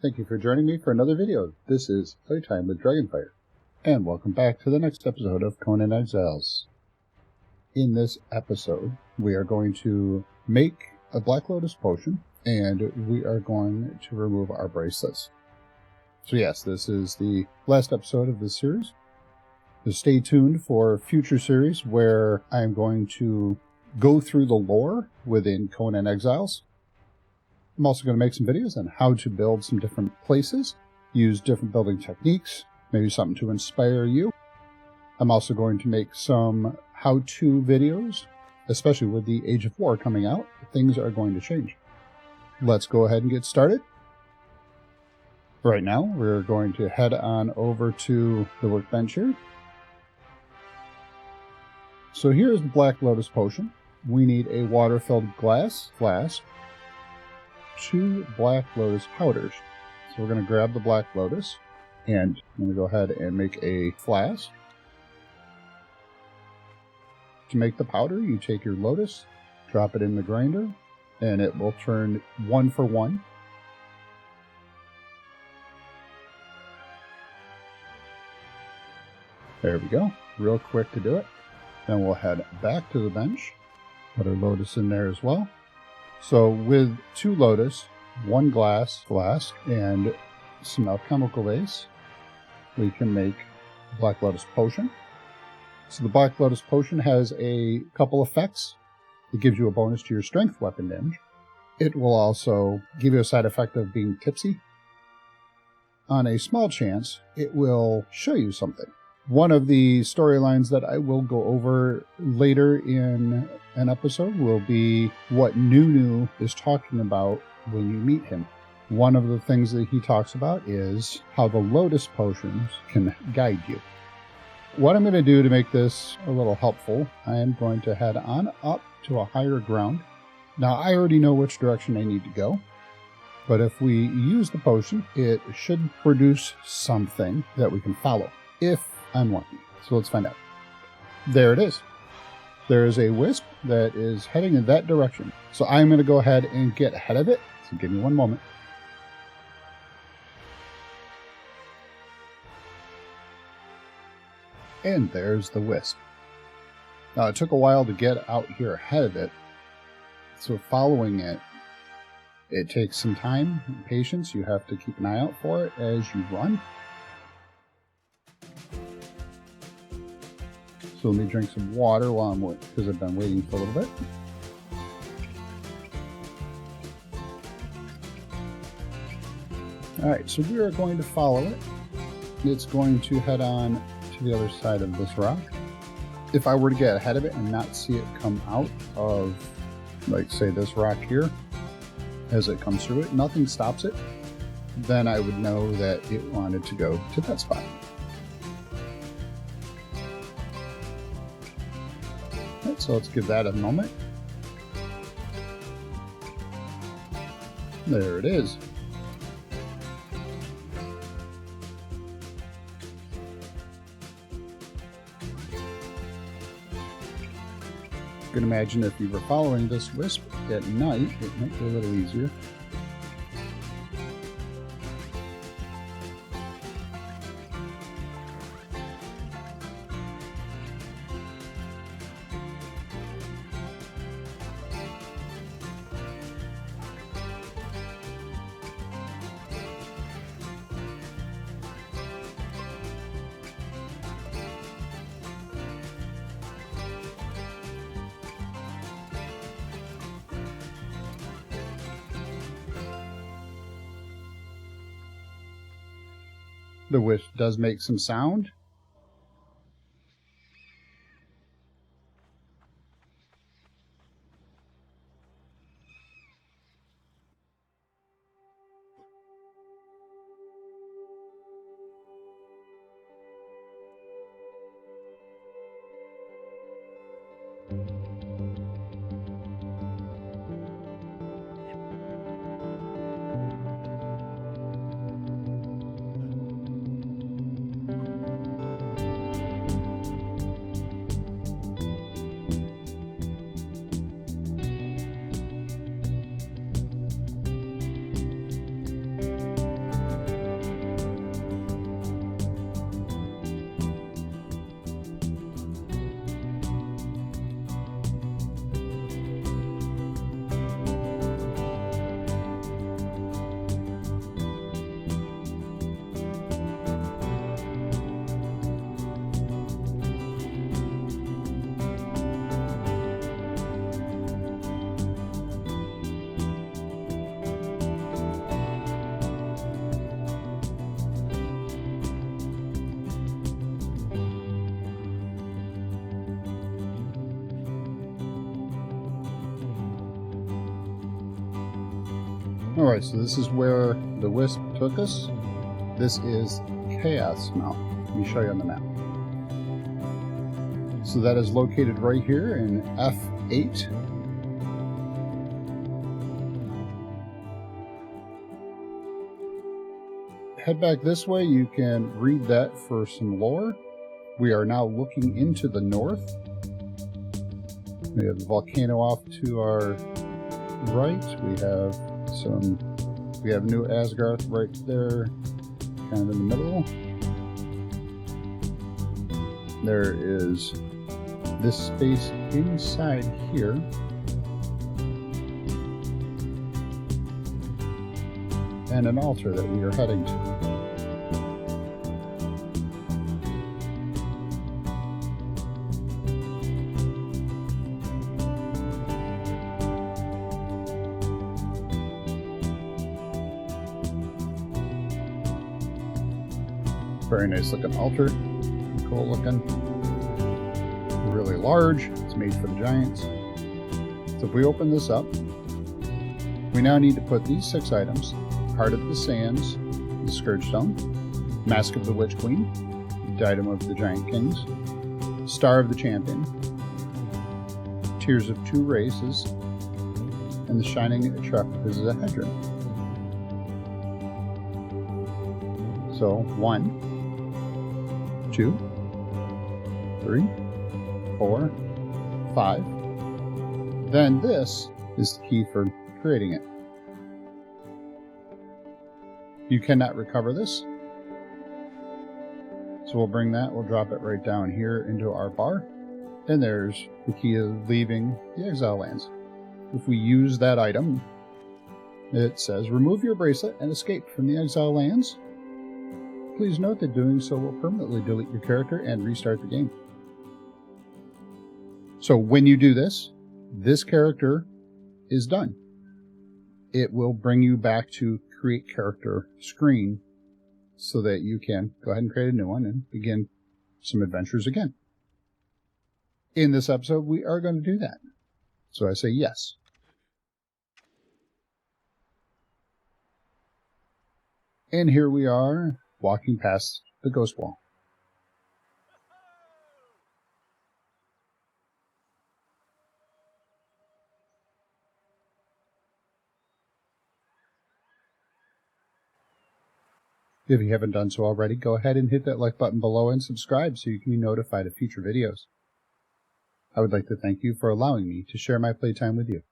Thank you for joining me for another video. This is Playtime with DragonFire, and welcome back to the next episode of Conan Exiles. In this episode, we are going to make a Black Lotus potion, and we are going to remove our bracelets. So yes, this is the last episode of this series. So stay tuned for future series where I am going to go through the lore within Conan Exiles. I'm also going to make some videos on how to build some different places, use different building techniques, maybe something to inspire you. I'm also going to make some how-to videos, especially with the Age of War coming out. Things are going to change. Let's go ahead and get started. Right now, we're going to head on over to the workbench here. So here's the Black Lotus potion. We need a water-filled glass flask, 2 Black Lotus powders. So we're going to grab the Black Lotus, and I'm going to go ahead and make a flask. To make the powder, you take your Lotus, drop it in the grinder, and it will turn 1 for 1. There we go. Real quick to do it. Then we'll head back to the bench. Put our Lotus in there as well. So with 2 Lotus, 1 glass flask, and some alchemical base, we can make Black Lotus potion. So the Black Lotus potion has a couple effects. It gives you a bonus to your strength weapon damage. It will also give you a side effect of being tipsy. On a small chance, it will show you something. One of the storylines that I will go over later in an episode will be what Nunu is talking about when you meet him. One of the things that he talks about is how the Lotus potions can guide you. What I'm going to do to make this a little helpful, I am going to head on up to a higher ground. Now, I already know which direction I need to go, but if we use the potion, it should produce something that we can follow, if I'm lucky. So let's find out. There it is. There is a wisp that is heading in that direction. So I'm going to go ahead and get ahead of it. So give me one moment. And there's the wisp. Now, it took a while to get out here ahead of it. So following it, it takes some time and patience. You have to keep an eye out for it as you run. So let me drink some water while I'm waiting, because I've been waiting for a little bit. Alright, so we are going to follow it. It's going to head on to the other side of this rock. If I were to get ahead of it and not see it come out of, like, say, this rock here, as it comes through it, nothing stops it, then I would know that it wanted to go to that spot. So let's give that a moment. There it is. You can imagine if you were following this wisp at night, it might be a little easier. The wisp does make some sound. Alright, so this is where the wisp took us. This is Chaos Mountain. Let me show you on the map. So that is located right here in F8. Head back this way, you can read that for some lore. We are now looking into the north. We have the volcano off to our right. We have New Asgarth right there, kind of in the middle. There is this space inside here. And an altar that we are heading to. Very nice looking altar. Cool looking. Really large. It's made for the giants. So if we open this up, we now need to put these 6 items. Heart of the Sands, the Scourge Stone, Mask of the Witch Queen, Diadem of the Giant Kings, Star of the Champion, Tears of 2 Races, and the Shining Tetrahedron. So 1, 2, 3, 4, 5. Then this is the key for creating it. You cannot recover this. So we'll bring that, we'll drop it right down here into our bar. And there's the key of leaving the Exile lands. If we use that item, it says, remove your bracelet and escape from the Exile lands. Please note that doing so will permanently delete your character and restart the game. So when you do this, this character is done. It will bring you back to create character screen so that you can go ahead and create a new one and begin some adventures again. In this episode, we are going to do that. So I say yes. And here we are, walking past the ghost wall. If you haven't done so already, go ahead and hit that like button below and subscribe so you can be notified of future videos. I would like to thank you for allowing me to share my playtime with you.